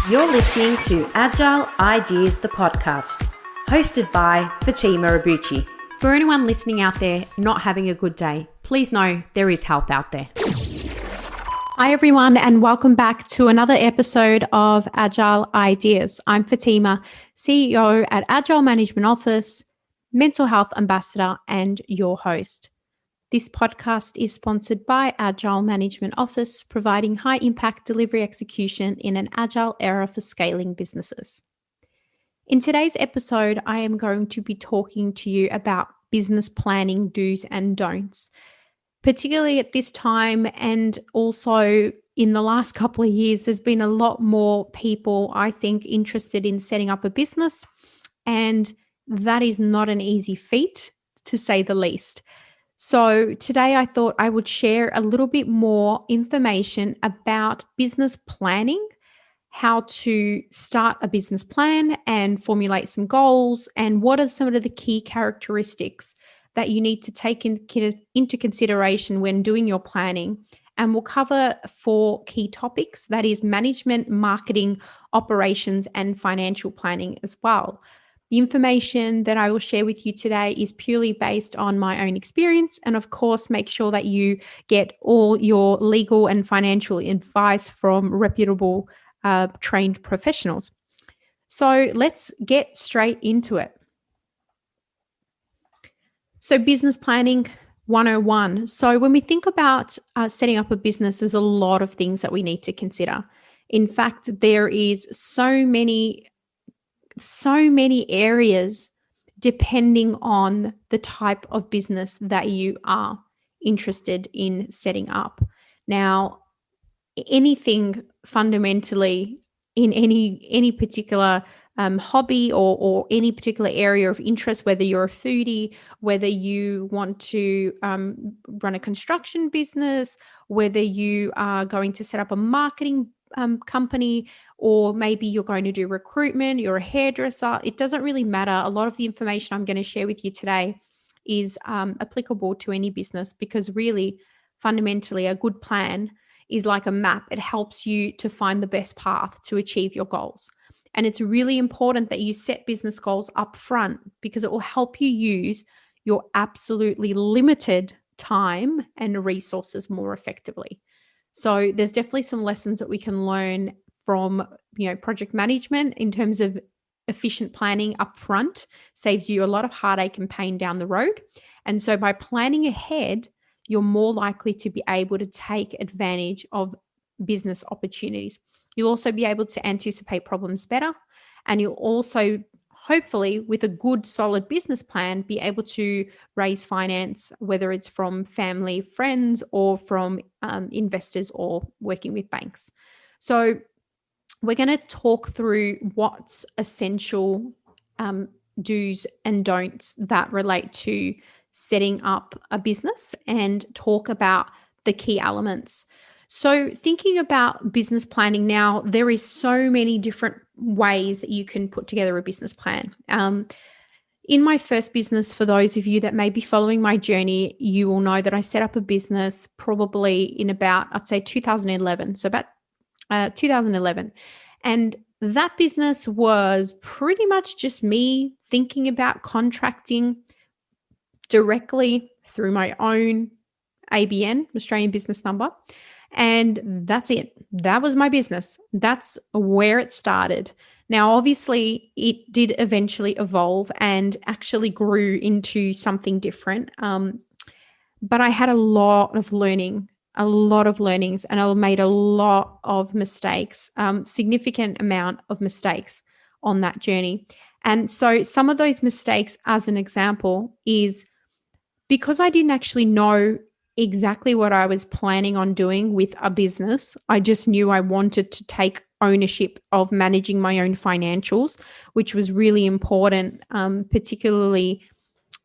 You're listening to Agile Ideas, the podcast, hosted by Fatima Abuchi. For anyone listening out there not having a good day, please know there is help out there. Hi, everyone, and welcome back to another episode of Agile Ideas. I'm Fatima, CEO at Agile Management Office, mental health ambassador, and your host. This podcast is sponsored by Agile Management Office, providing high-impact delivery execution in an agile era for scaling businesses. In today's episode, I am going to be talking to you about business planning do's and don'ts. Particularly at this time and also in the last couple of years, there's been a lot more people, I think, interested in setting up a business. And that is not an easy feat, to say the least. So today I thought I would share a little bit more information about business planning, how to start a business plan and formulate some goals, and what are some of the key characteristics that you need to take into consideration when doing your planning. And we'll cover 4 key topics, that is management, marketing, operations, and financial planning as well. The information that I will share with you today is purely based on my own experience. And of course, make sure that you get all your legal and financial advice from reputable trained professionals. So let's get straight into it. So business planning 101. So when we think about setting up a business, there's a lot of things that we need to consider. In fact, there is so many areas depending on the type of business that you are interested in setting up. Now, anything fundamentally in any particular hobby or any particular area of interest, whether you're a foodie, whether you want to run a construction business, whether you are going to set up a marketing company, or maybe you're going to do recruitment, you're a hairdresser, it doesn't really matter. A lot of the information I'm going to share with you today is applicable to any business, because really, fundamentally, a good plan is like a map. It helps you to find the best path to achieve your goals. And it's really important that you set business goals up front, because it will help you use your absolutely limited time and resources more effectively. So there's definitely some lessons that we can learn from, project management in terms of efficient planning up front. Saves you a lot of heartache and pain down the road. And so by planning ahead, you're more likely to be able to take advantage of business opportunities. You'll also be able to anticipate problems better, and you'll also, hopefully, with a good, solid business plan, be able to raise finance, whether it's from family, friends, or from investors, or working with banks. So we're going to talk through what's essential do's and don'ts that relate to setting up a business, and talk about the key elements. So thinking about business planning now, there is so many different ways that you can put together a business plan. In my first business, for those of you that may be following my journey, you will know that I set up a business probably in about, I'd say 2011. So about 2011. And that business was pretty much just me thinking about contracting directly through my own ABN, Australian business number. And that's it. That was my business. That's where it started. Now, obviously, it did eventually evolve and actually grew into something different. But I had a lot of learnings, and I made a lot of mistakes, significant amount of mistakes on that journey. And so some of those mistakes, as an example, is because I didn't actually know exactly what I was planning on doing with a business. I just knew I wanted to take ownership of managing my own financials, which was really important, particularly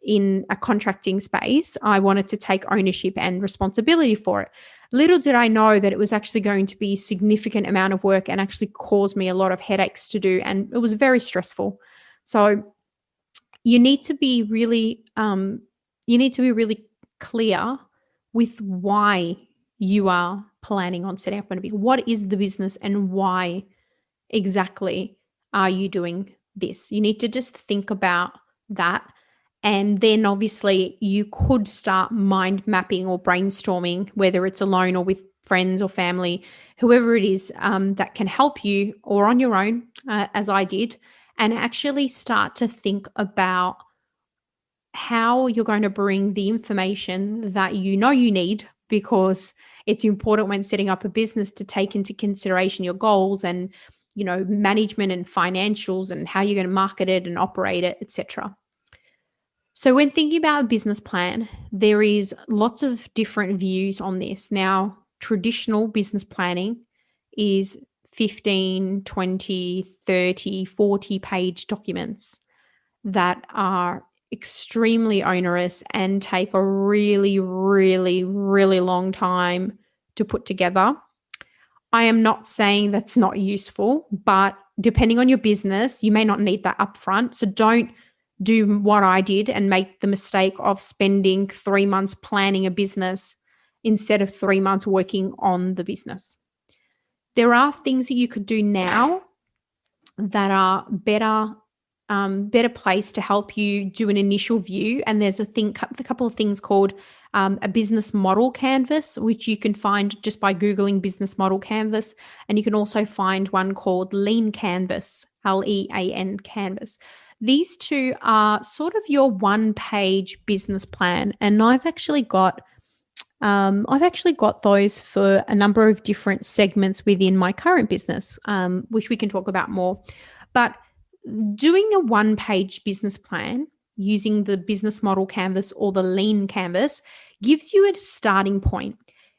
in a contracting space. I wanted to take ownership and responsibility for it. Little did I know that it was actually going to be a significant amount of work and actually cause me a lot of headaches to do. And it was very stressful. So you need to be really clear with why you are planning on setting up a business. What is the business and why exactly are you doing this? You need to just think about that. And then obviously you could start mind mapping or brainstorming, whether it's alone or with friends or family, whoever it is that can help you, or on your own, as I did, and actually start to think about how you're going to bring the information that you know you need, because it's important when setting up a business to take into consideration your goals and, management and financials and how you're going to market it and operate it, etc. So when thinking about a business plan, there is lots of different views on this. Now, traditional business planning is 15, 20, 30, 40 page documents that are extremely onerous and take a really, really, really long time to put together. I am not saying that's not useful, but depending on your business, you may not need that upfront. So don't do what I did and make the mistake of spending 3 months planning a business instead of 3 months working on the business. There are things that you could do now that are better place to help you do an initial view. And there's a couple of things called a business model canvas, which you can find just by Googling business model canvas. And you can also find one called Lean Canvas, LEAN Canvas. These two are sort of your one-page business plan. And I've actually got those for a number of different segments within my current business, which we can talk about more. But doing a one-page business plan using the business model canvas or the Lean Canvas gives you a starting point.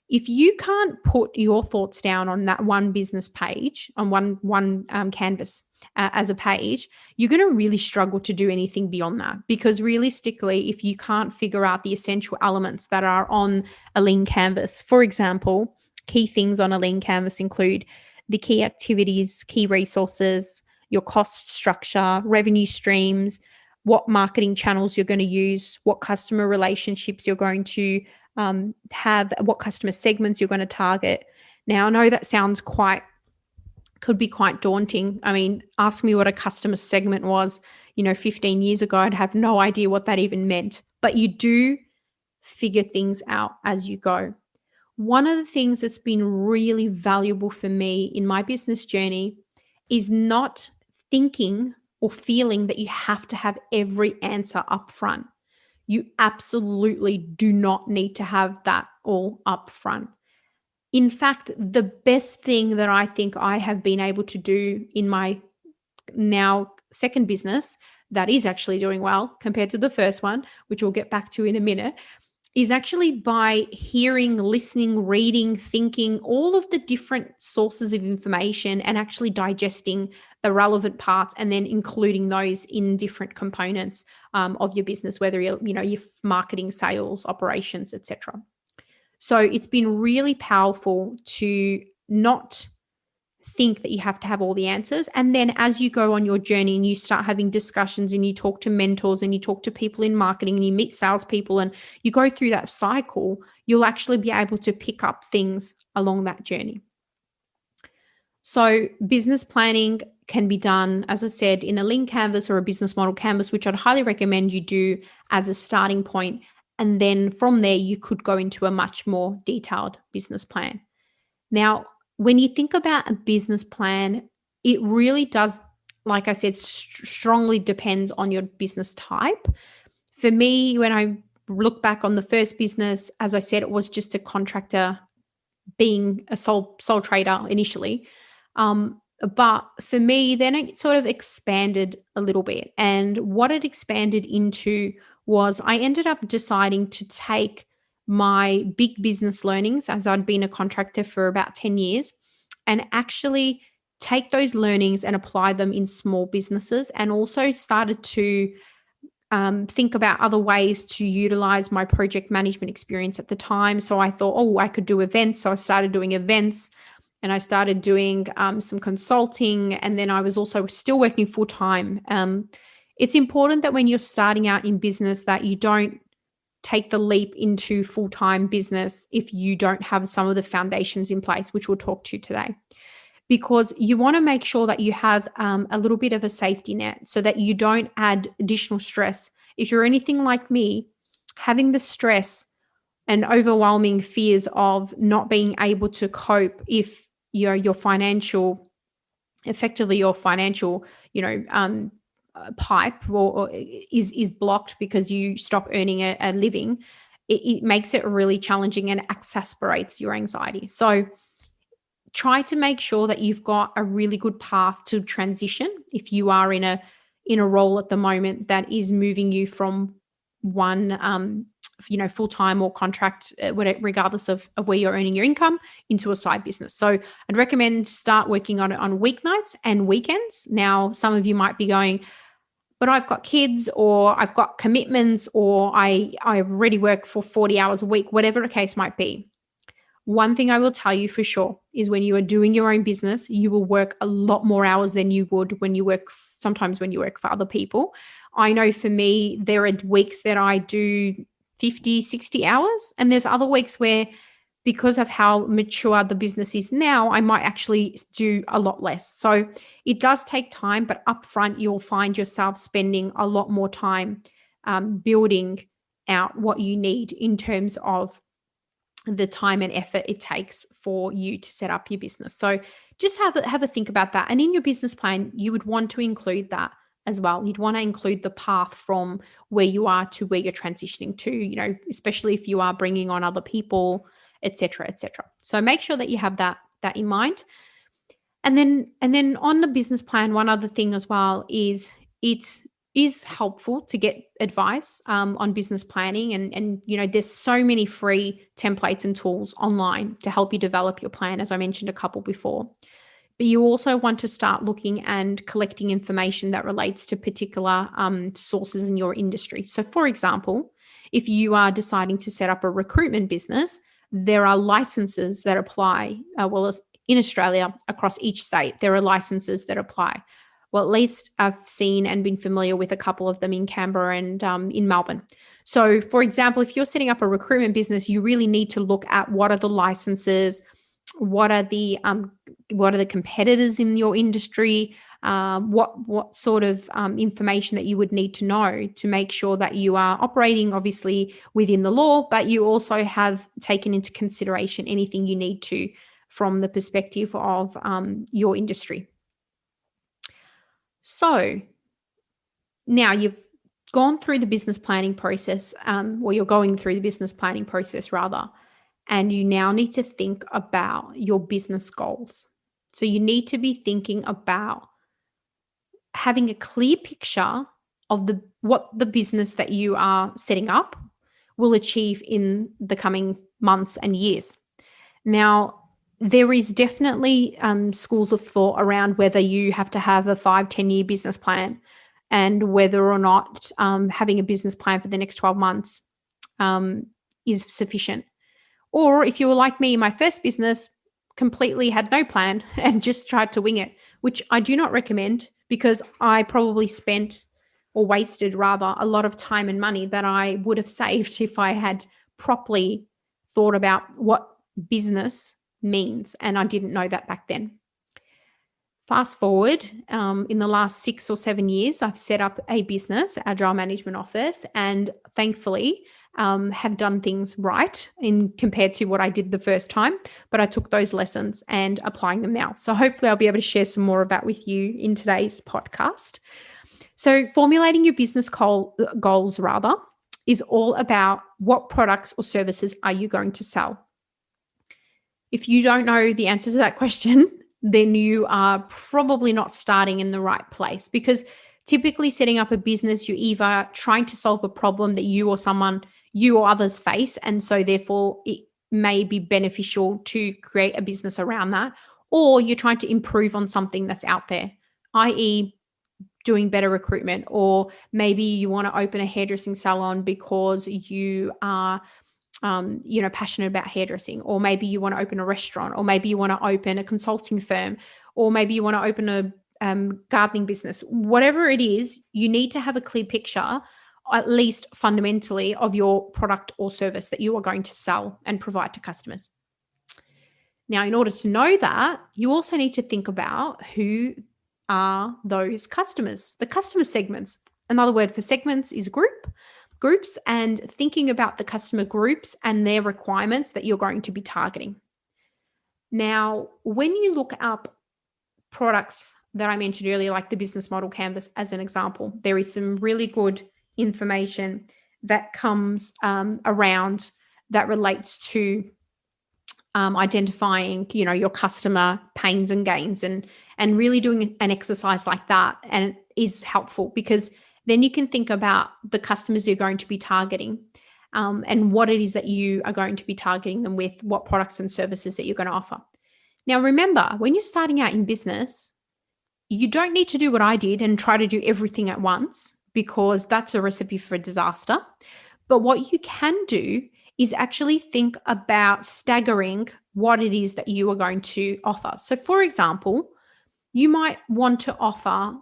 If you can't put your thoughts down on that one business page, on one canvas as a page, you're going to really struggle to do anything beyond that. Because realistically, if you can't figure out the essential elements that are on a Lean Canvas, for example, key things on a Lean Canvas include the key activities, key resources, your cost structure, revenue streams, what marketing channels you're going to use, what customer relationships you're going to have, what customer segments you're going to target. Now, I know that could be quite daunting. I mean, ask me what a customer segment was, 15 years ago, I'd have no idea what that even meant. But you do figure things out as you go. One of the things that's been really valuable for me in my business journey is not thinking or feeling that you have to have every answer up front. You absolutely do not need to have that all up front. In fact, the best thing that I think I have been able to do in my now second business that is actually doing well compared to the first one, which we'll get back to in a minute, is actually by hearing, listening, reading, thinking, all of the different sources of information and actually digesting the relevant parts and then including those in different components of your business, whether you're your marketing, sales, operations, etc. So it's been really powerful to not think that you have to have all the answers. And then as you go on your journey and you start having discussions and you talk to mentors and you talk to people in marketing and you meet salespeople and you go through that cycle, you'll actually be able to pick up things along that journey. So business planning can be done, as I said, in a Lean Canvas or a business model canvas, which I'd highly recommend you do as a starting point. And then from there, you could go into a much more detailed business plan. Now, when you think about a business plan, it really does, like I said, strongly depends on your business type. For me, when I look back on the first business, as I said, it was just a contractor being a sole trader initially. But for me, then it sort of expanded a little bit. And what it expanded into was I ended up deciding to take my big business learnings, as I'd been a contractor for about 10 years, and actually take those learnings and apply them in small businesses, and also started to think about other ways to utilize my project management experience at the time. So I thought, I could do events. So I started doing events and I started doing some consulting. And then I was also still working full time. It's important that when you're starting out in business that you don't take the leap into full-time business if you don't have some of the foundations in place, which we'll talk to today. because you want to make sure that you have a little bit of a safety net so that you don't add additional stress. If you're anything like me, having the stress and overwhelming fears of not being able to cope if your financial, effectively your financial, pipe or is blocked because you stop earning a living, it makes it really challenging and exasperates your anxiety. So try to make sure that you've got a really good path to transition if you are in a role at the moment that is moving you from one full-time or contract, regardless of where you're earning your income, into a side business. So I'd recommend start working on it on weeknights and weekends. Now, some of you might be going, but I've got kids or I've got commitments or I already work for 40 hours a week, whatever the case might be. One thing I will tell you for sure is when you are doing your own business, you will work a lot more hours than you would when you work for other people. I know for me, there are weeks that I do 50, 60 hours, and there's other weeks where, because of how mature the business is now, I might actually do a lot less. So it does take time, but upfront, you'll find yourself spending a lot more time building out what you need in terms of the time and effort it takes for you to set up your business. So just have a think about that. And in your business plan, you would want to include that as well. You'd want to include the path from where you are to where you're transitioning to, especially if you are bringing on other people, et cetera, et cetera. So make sure that you have that in mind. And then on the business plan, one other thing as well is it is helpful to get advice on business planning. And there's so many free templates and tools online to help you develop your plan, as I mentioned a couple before. But you also want to start looking and collecting information that relates to particular sources in your industry. So for example, if you are deciding to set up a recruitment business, there are licenses that apply, in Australia, across each state, there are licenses that apply. Well, at least I've seen and been familiar with a couple of them in Canberra and in Melbourne. So, for example, if you're setting up a recruitment business, you really need to look at what are the licenses, what are the competitors in your industry, what sort of information that you would need to know to make sure that you are operating obviously within the law, but you also have taken into consideration anything you need to from the perspective of your industry. So now you've gone through the business planning process, or you're going through the business planning process rather, and you now need to think about your business goals. So you need to be thinking about having a clear picture of what the business that you are setting up will achieve in the coming months and years. Now, there is definitely schools of thought around whether you have to have a 5-10 year business plan and whether or not having a business plan for the next 12 months is sufficient. Or if you were like me, my first business completely had no plan and just tried to wing it, which I do not recommend because I probably spent or wasted rather a lot of time and money that I would have saved if I had properly thought about what business means, and I didn't know that back then. Fast forward, in the last 6 or 7 years, I've set up a business, Agile Management Office, and thankfully have done things right compared to what I did the first time. But I took those lessons and applying them now. So hopefully I'll be able to share some more of that with you in today's podcast. So formulating your business goals rather is all about what products or services are you going to sell. If you don't know the answer to that question, then you are probably not starting in the right place, because typically setting up a business, you're either trying to solve a problem that you or others face, and so therefore it may be beneficial to create a business around that, or you're trying to improve on something that's out there, i.e. doing better recruitment, or maybe you want to open a hairdressing salon because you are passionate about hairdressing, or maybe you want to open a restaurant, or maybe you want to open a consulting firm, or maybe you want to open a gardening business. Whatever it is, you need to have a clear picture, at least fundamentally, of your product or service that you are going to sell and provide to customers. Now, in order to know that, you also need to think about who are those customers, the customer segments. Another word for segments is groups, and thinking about the customer groups and their requirements that you're going to be targeting. Now, when you look up products that I mentioned earlier, like the business model canvas as an example, there is some really good information that comes around that relates to identifying, your customer pains and gains, and really doing an exercise like that, and it is helpful because then you can think about the customers you're going to be targeting, and what it is that you are going to be targeting them with, what products and services that you're going to offer. Now, remember, when you're starting out in business, you don't need to do what I did and try to do everything at once, because that's a recipe for disaster. But what you can do is actually think about staggering what it is that you are going to offer. So, for example, you might want to offer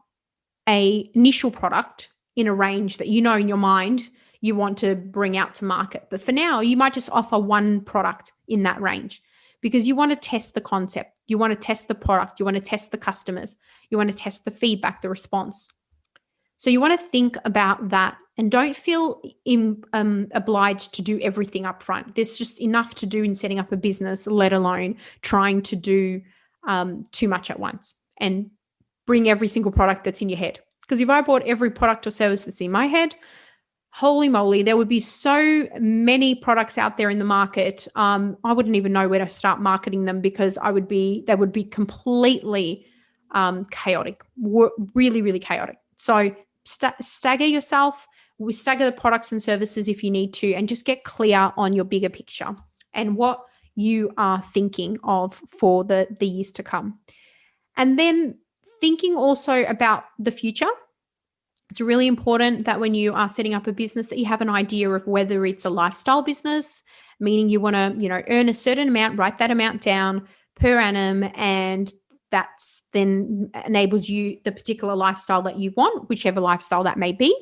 an initial product in a range that you know in your mind you want to bring out to market. But for now, you might just offer one product in that range because you want to test the concept, you want to test the product, you want to test the customers, you want to test the feedback, the response. So you want to think about that and don't feel obliged to do everything up front. There's just enough to do in setting up a business, let alone trying to do too much at once and bring every single product that's in your head. Because if I bought every product or service that's in my head, holy moly, there would be so many products out there in the market. I wouldn't even know where to start marketing them because they would be completely chaotic, really, really chaotic. So stagger yourself, stagger the products and services if you need to, and just get clear on your bigger picture and what you are thinking of for the years to come. And then thinking also about the future. It's really important that when you are setting up a business that you have an idea of whether it's a lifestyle business, meaning you want to, earn a certain amount, write that amount down per annum, and that's then enables you the particular lifestyle that you want, whichever lifestyle that may be.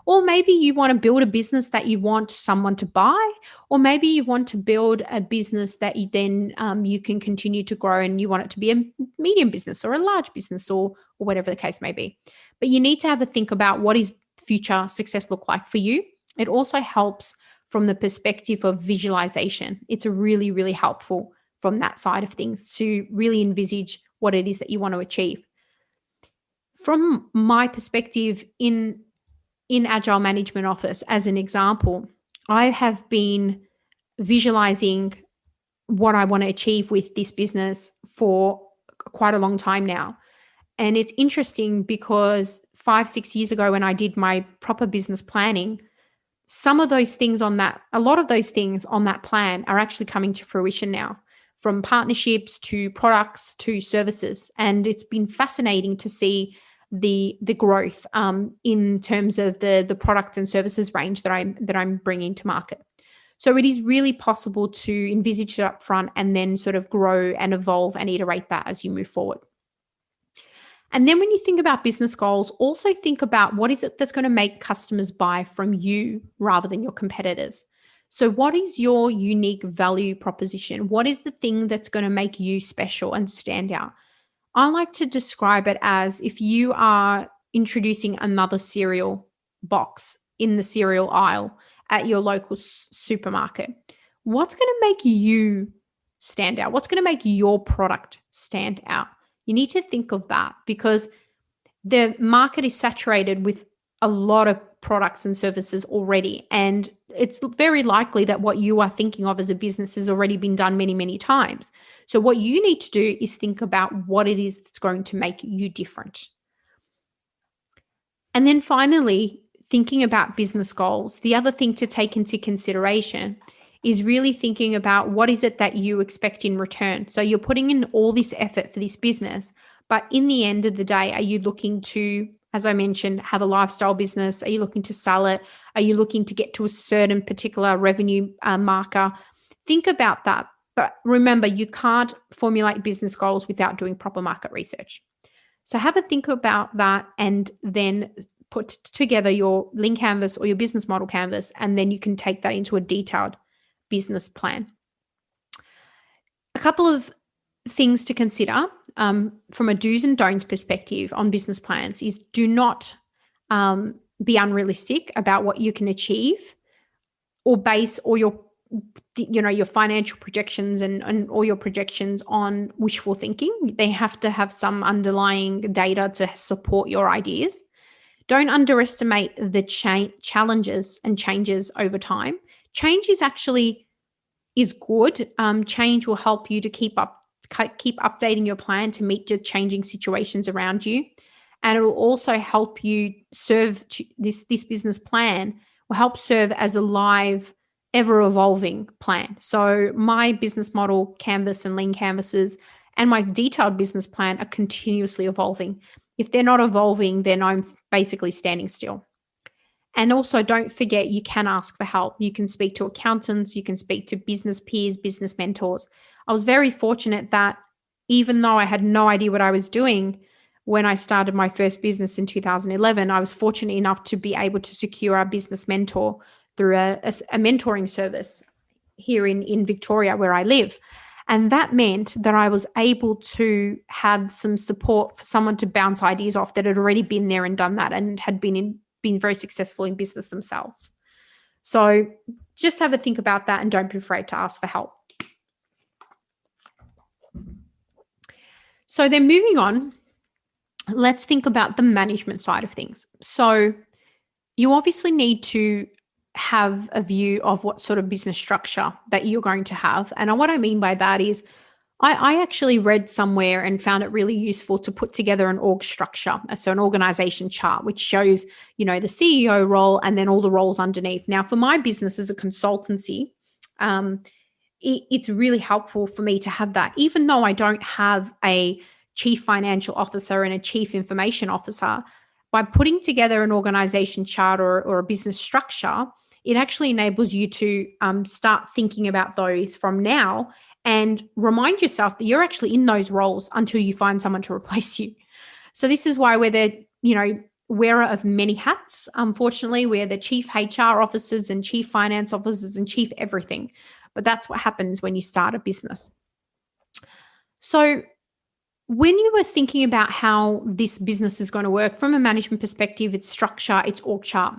Or maybe you want to build a business that you want someone to buy, or maybe you want to build a business that you then you can continue to grow and you want it to be a medium business or a large business or whatever the case may be. But you need to have a think about what is future success look like for you. It also helps from the perspective of visualization. It's really, really helpful from that side of things to really envisage what it is that you want to achieve. From my perspective in Agile Management Office, as an example, I have been visualizing what I want to achieve with this business for quite a long time now. And it's interesting because 5-6 years ago when I did my proper business planning, a lot of those things on that plan are actually coming to fruition now, from partnerships to products to services. And it's been fascinating to see the growth in terms of the product and services range that I'm bringing to market. So it is really possible to envisage it up front and then sort of grow and evolve and iterate that as you move forward. And then when you think about business goals, also think about what is it that's going to make customers buy from you rather than your competitors. So what is your unique value proposition? What is the thing that's going to make you special and stand out? I like to describe it as if you are introducing another cereal box in the cereal aisle at your local supermarket. What's going to make you stand out? What's going to make your product stand out? You need to think of that because the market is saturated with a lot of products and services already. And it's very likely that what you are thinking of as a business has already been done many, many times. So what you need to do is think about what it is that's going to make you different. And then finally, thinking about business goals, the other thing to take into consideration is really thinking about what is it that you expect in return. So you're putting in all this effort for this business, but in the end of the day, are you looking to, as I mentioned, have a lifestyle business? Are you looking to sell it? Are you looking to get to a certain particular revenue marker? Think about that. But remember, you can't formulate business goals without doing proper market research. So have a think about that and then put together your lean canvas or your business model canvas, and then you can take that into a detailed business plan. A couple of things to consider from a do's and don'ts perspective on business plans is do not be unrealistic about what you can achieve or base all your financial projections and all your projections on wishful thinking. They have to have some underlying data to support your ideas. Don't underestimate the challenges and changes over time. Change is good. Change will help you to keep updating your plan to meet the changing situations around you. And it will also help you serve this business plan will help serve as a live, ever-evolving plan. So my business model, Canvas and Lean Canvases, and my detailed business plan are continuously evolving. If they're not evolving, then I'm basically standing still. And also don't forget, you can ask for help. You can speak to accountants, you can speak to business peers, business mentors. I was very fortunate that even though I had no idea what I was doing when I started my first business in 2011, I was fortunate enough to be able to secure a business mentor through a mentoring service here in Victoria where I live. And that meant that I was able to have some support for someone to bounce ideas off that had already been there and done that and had been very successful in business themselves. So just have a think about that and don't be afraid to ask for help. So then moving on, let's think about the management side of things. So you obviously need to have a view of what sort of business structure that you're going to have. And what I mean by that is I actually read somewhere and found it really useful to put together an org structure, so an organization chart, which shows, the CEO role and then all the roles underneath. Now, for my business as a consultancy, it's really helpful for me to have that, even though I don't have a chief financial officer and a chief information officer. By putting together an organization chart or a business structure, it actually enables you to start thinking about those from now and remind yourself that you're actually in those roles until you find someone to replace you. So this is why we're the, wearer of many hats. Unfortunately, we're the chief HR officers and chief finance officers and chief everything. But that's what happens when you start a business. So when you were thinking about how this business is going to work from a management perspective, its structure, its org chart,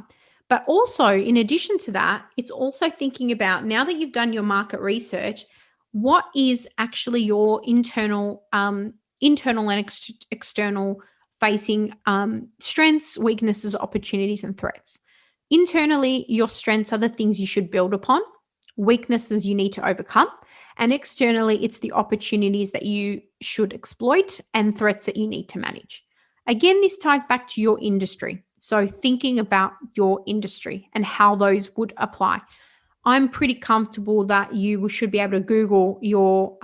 but also in addition to that, it's also thinking about, now that you've done your market research, what is actually your internal and external facing strengths, weaknesses, opportunities, and threats. Internally, your strengths are the things you should build upon, weaknesses you need to overcome, and externally, it's the opportunities that you should exploit and threats that you need to manage. Again, this ties back to your industry. So thinking about your industry and how those would apply. I'm pretty comfortable that you should be able to Google Google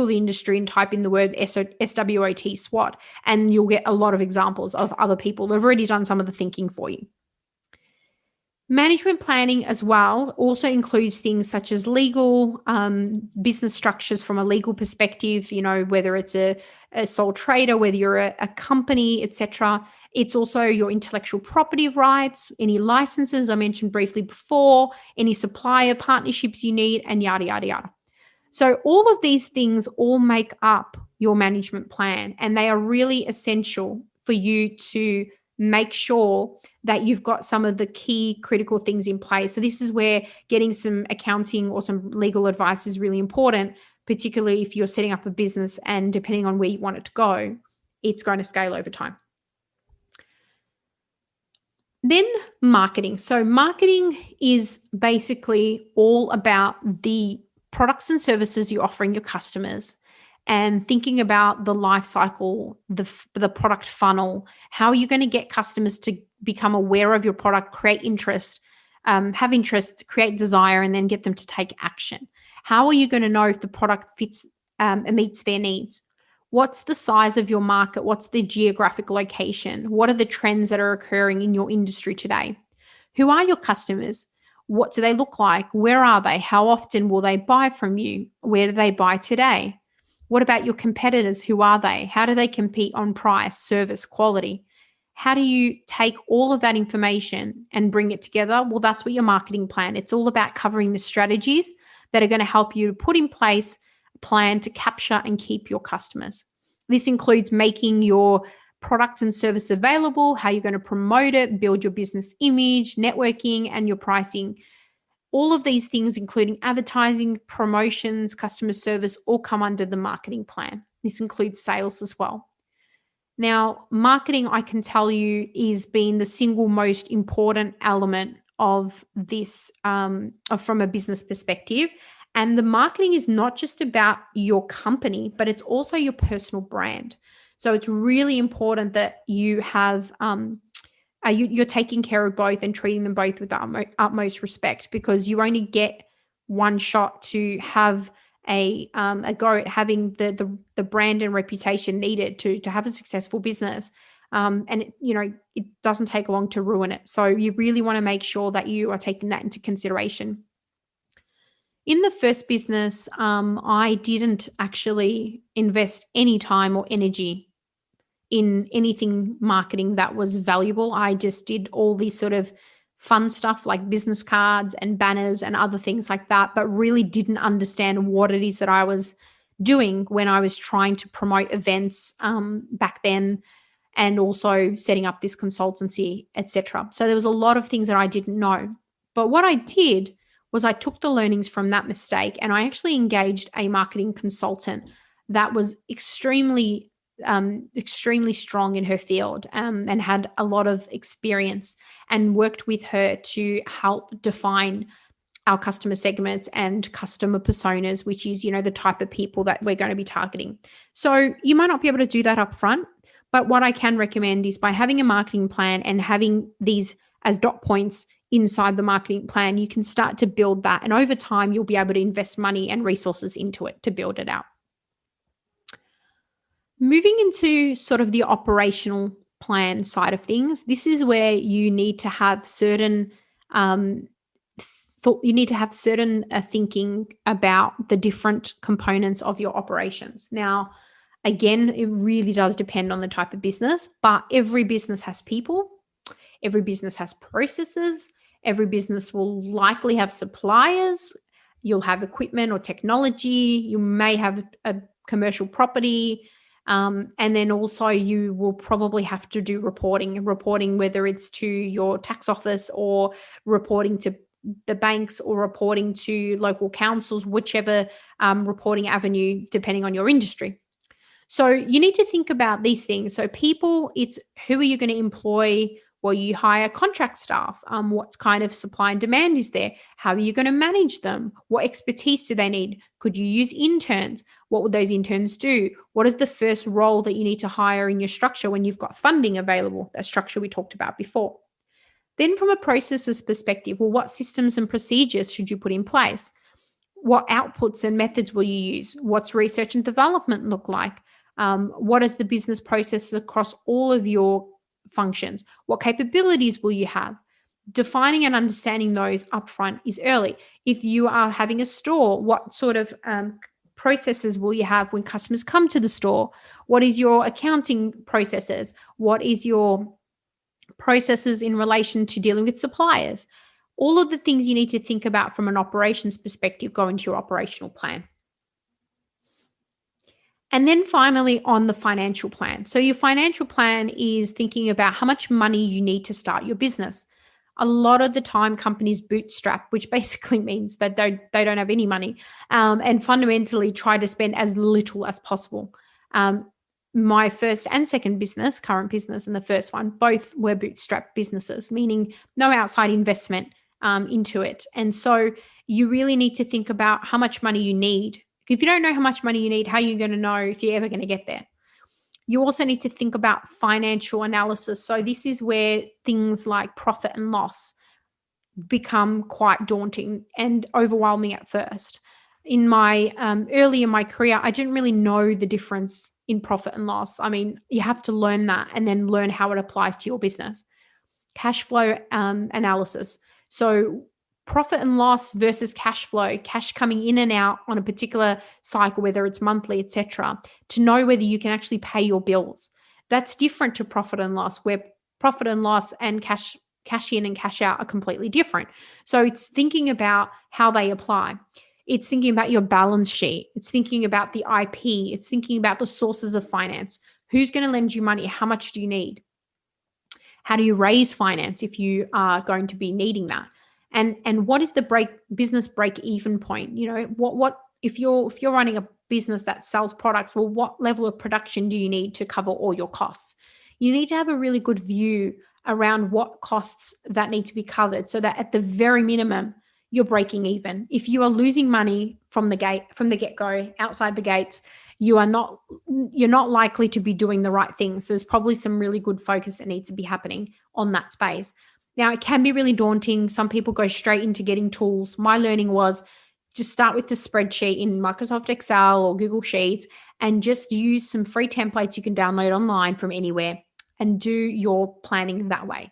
the industry and type in the word SWOT, SWOT, and you'll get a lot of examples of other people who have already done some of the thinking for you. Management planning as well also includes things such as legal, business structures from a legal perspective, whether it's a sole trader, whether you're a company, etc. It's also your intellectual property rights, any licenses I mentioned briefly before, any supplier partnerships you need, and yada, yada, yada. So all of these things all make up your management plan, and they are really essential for you to make sure that you've got some of the key critical things in place. So this is where getting some accounting or some legal advice is really important, particularly if you're setting up a business and depending on where you want it to go, it's going to scale over time. Then marketing. So marketing is basically all about the products and services you're offering your customers and thinking about the life cycle, the product funnel. How are you going to get customers to become aware of your product, create interest, have interest, create desire, and then get them to take action? How are you going to know if the product fits and meets their needs? What's the size of your market? What's the geographic location? What are the trends that are occurring in your industry today? Who are your customers? What do they look like? Where are they? How often will they buy from you? Where do they buy today? What about your competitors? Who are they? How do they compete on price, service, quality? How do you take all of that information and bring it together? Well, that's what your marketing plan. It's all about covering the strategies that are going to help you to put in place plan to capture and keep your customers. This includes making your products and service available, how you're going to promote it, build your business image, networking, and your pricing. All of these things, including advertising, promotions, customer service, all come under the marketing plan. This includes sales as well. Now, marketing, I can tell you, is being the single most important element of this from a business perspective. And the marketing is not just about your company, but it's also your personal brand. So it's really important that you have you're taking care of both and treating them both with the utmost respect, because you only get one shot to have a go at having the brand and reputation needed to have a successful business. And it doesn't take long to ruin it. So you really want to make sure that you are taking that into consideration. In the first business, I didn't actually invest any time or energy in anything marketing that was valuable. I just did all these sort of fun stuff like business cards and banners and other things like that, but really didn't understand what it is that I was doing when I was trying to promote events back then, and also setting up this consultancy, etc. So there was a lot of things that I didn't know. But what I did was I took the learnings from that mistake and I actually engaged a marketing consultant that was extremely strong in her field and had a lot of experience, and worked with her to help define our customer segments and customer personas, which is, the type of people that we're going to be targeting. So you might not be able to do that up front, but what I can recommend is by having a marketing plan and having these as dot points inside the marketing plan, you can start to build that. And over time, you'll be able to invest money and resources into it to build it out. Moving into sort of the operational plan side of things, this is where you need to have certain thinking about the different components of your operations. Now, again, it really does depend on the type of business, but every business has people, every business has processes, every business will likely have suppliers, you'll have equipment or technology, you may have a commercial property, and then also you will probably have to do reporting, whether it's to your tax office or reporting to the banks or reporting to local councils, whichever reporting avenue, depending on your industry. So you need to think about these things. So people, it's who are you going to employ? Will you hire contract staff? What kind of supply and demand is there? How are you going to manage them? What expertise do they need? Could you use interns? What would those interns do? What is the first role that you need to hire in your structure when you've got funding available? That structure we talked about before. Then from a processes perspective, well, what systems and procedures should you put in place? What outputs and methods will you use? What's research and development look like? What is the business processes across all of your functions? What capabilities will you have? Defining and understanding those upfront is early. If you are having a store, what sort of processes will you have when customers come to the store? What is your accounting processes? What is your processes in relation to dealing with suppliers? All of the things you need to think about from an operations perspective go into your operational plan. And then finally, on the financial plan. So your financial plan is thinking about how much money you need to start your business. A lot of the time, companies bootstrap, which basically means that they don't have any money, and fundamentally try to spend as little as possible. My first and second business, current business, and the first one, both were bootstrap businesses, meaning no outside investment into it. And so you really need to think about how much money you need. If you don't know how much money you need, how are you going to know if you're ever going to get there? You also need to think about financial analysis. So this is where things like profit and loss become quite daunting and overwhelming at first. In my early in my career, I didn't really know the difference in profit and loss. I mean, you have to learn that and then learn how it applies to your business. Cash flow analysis. So profit and loss versus cash flow, cash coming in and out on a particular cycle, whether it's monthly, etc., to know whether you can actually pay your bills. That's different to profit and loss, where profit and loss and cash in and cash out are completely different. So it's thinking about how they apply. It's thinking about your balance sheet. It's thinking about the IP. It's thinking about the sources of finance. Who's going to lend you money? How much do you need? How do you raise finance if you are going to be needing that? And what is the business break even point? You know, what if you're running a business that sells products, well, what level of production do you need to cover all your costs? You need to have a really good view around what costs that need to be covered, so that at the very minimum you're breaking even. If you are losing money from the get-go, outside the gates, you're not likely to be doing the right things. So there's probably some really good focus that needs to be happening on that space. Now, it can be really daunting. Some people go straight into getting tools. My learning was just start with the spreadsheet in Microsoft Excel or Google Sheets and just use some free templates you can download online from anywhere and do your planning that way.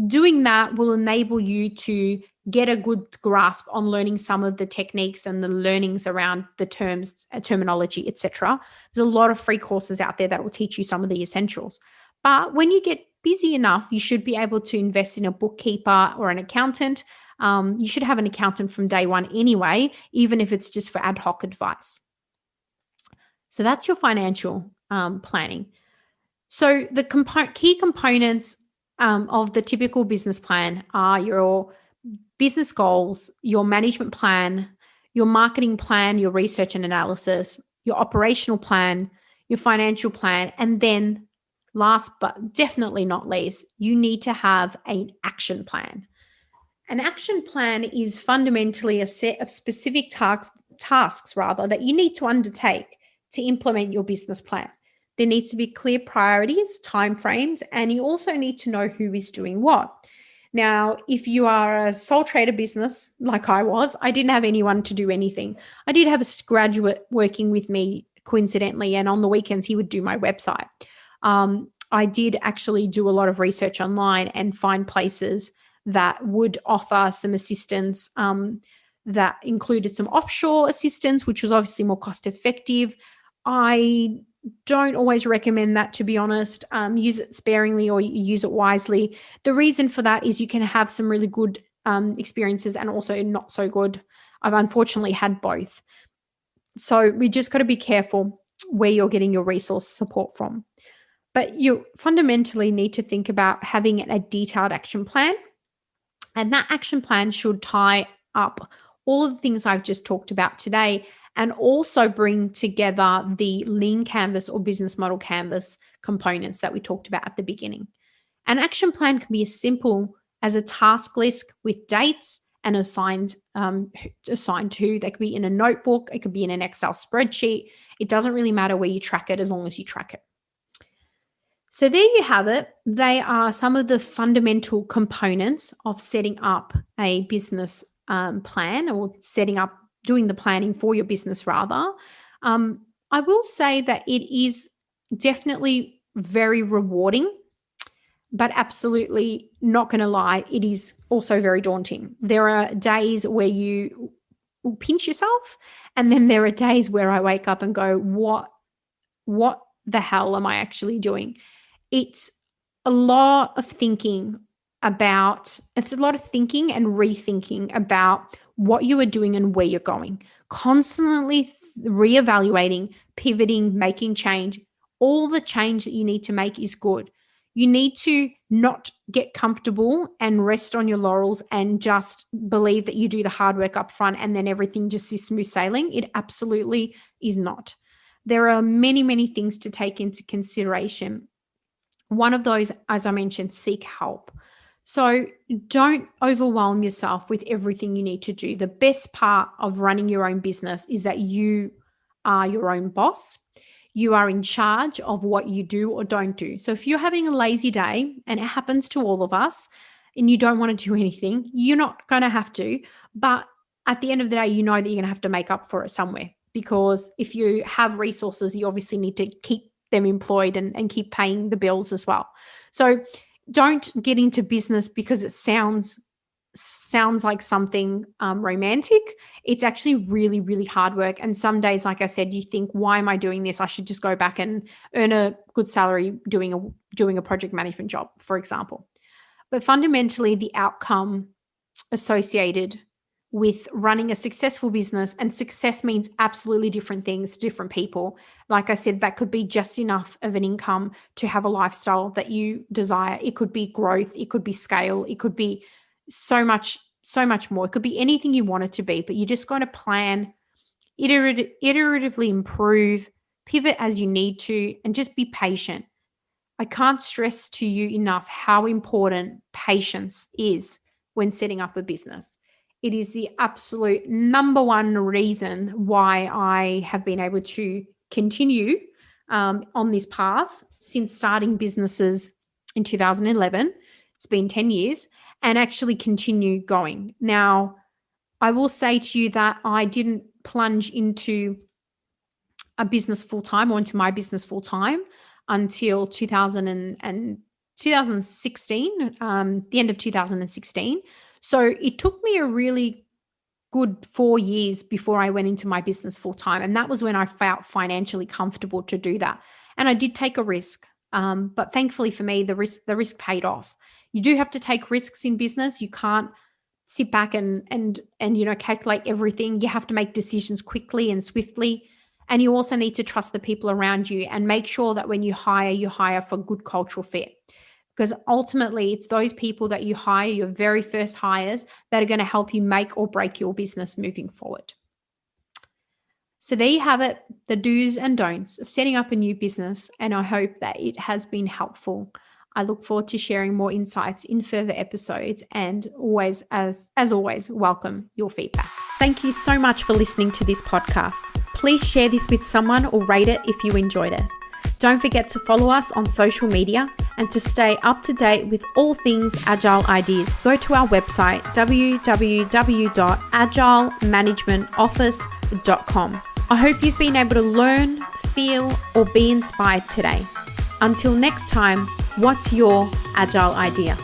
Doing that will enable you to get a good grasp on learning some of the techniques and the learnings around the terms, terminology, etc. There's a lot of free courses out there that will teach you some of the essentials. But when you get busy enough, you should be able to invest in a bookkeeper or an accountant. You should have an accountant from day one anyway, even if it's just for ad hoc advice. So that's your financial planning. So the key components of the typical business plan are your business goals, your management plan, your marketing plan, your research and analysis, your operational plan, your financial plan, and then last but definitely not least, you need to have an action plan. An action plan is fundamentally a set of specific tasks that you need to undertake to implement your business plan. There needs to be clear priorities, timeframes, and you also need to know who is doing what. Now, if you are a sole trader business like I was, I didn't have anyone to do anything. I did have a graduate working with me coincidentally, and on the weekends he would do my website. I did actually do a lot of research online and find places that would offer some assistance that included some offshore assistance, which was obviously more cost effective. I don't always recommend that, to be honest. Use it sparingly or use it wisely. The reason for that is you can have some really good experiences and also not so good. I've unfortunately had both. So we just got to be careful where you're getting your resource support from. But you fundamentally need to think about having a detailed action plan. And that action plan should tie up all of the things I've just talked about today and also bring together the lean canvas or business model canvas components that we talked about at the beginning. An action plan can be as simple as a task list with dates and assigned to. They could be in a notebook. It could be in an Excel spreadsheet. It doesn't really matter where you track it as long as you track it. So there you have it. They are some of the fundamental components of setting up a business plan or doing the planning for your business rather. I will say that it is definitely very rewarding, but absolutely not going to lie, it is also very daunting. There are days where you will pinch yourself, and then there are days where I wake up and go, what the hell am I actually doing? It's a lot of thinking and rethinking about what you are doing and where you're going. Constantly reevaluating, pivoting, making change. All the change that you need to make is good. You need to not get comfortable and rest on your laurels and just believe that you do the hard work up front and then everything just is smooth sailing. It absolutely is not. There are many, many things to take into consideration. One of those, as I mentioned, seek help. So don't overwhelm yourself with everything you need to do. The best part of running your own business is that you are your own boss. You are in charge of what you do or don't do. So if you're having a lazy day, and it happens to all of us, and you don't want to do anything, you're not going to have to. But at the end of the day, you know that you're going to have to make up for it somewhere, because if you have resources, you obviously need to keep them employed and keep paying the bills as well. So don't get into business because it sounds like something romantic. It's actually really, really hard work. And some days, like I said, you think, why am I doing this? I should just go back and earn a good salary doing a project management job, for example. But fundamentally, the outcome associated with running a successful business, and success means absolutely different things to different people. Like I said, that could be just enough of an income to have a lifestyle that you desire. It could be growth, it could be scale, it could be so much more. It could be anything you want it to be, but you're just going to plan, iteratively improve, pivot as you need to, and just be patient. I can't stress to you enough how important patience is when setting up a business. It is the absolute number one reason why I have been able to continue on this path since starting businesses in 2011. It's been 10 years, and actually continue going. Now, I will say to you that I didn't plunge into a business full-time or into my business full-time until 2016, the end of 2016. So it took me a really good 4 years before I went into my business full-time. And that was when I felt financially comfortable to do that. And I did take a risk. But thankfully for me, the risk paid off. You do have to take risks in business. You can't sit back and calculate everything. You have to make decisions quickly and swiftly. And you also need to trust the people around you and make sure that when you hire for good cultural fit. Because ultimately, it's those people that you hire, your very first hires, that are going to help you make or break your business moving forward. So there you have it, the do's and don'ts of setting up a new business. And I hope that it has been helpful. I look forward to sharing more insights in further episodes, and always, as always, welcome your feedback. Thank you so much for listening to this podcast. Please share this with someone or rate it if you enjoyed it. Don't forget to follow us on social media, and to stay up to date with all things Agile Ideas, go to our website www.agilemanagementoffice.com. I hope you've been able to learn, feel, or be inspired today. Until next time, what's your Agile idea?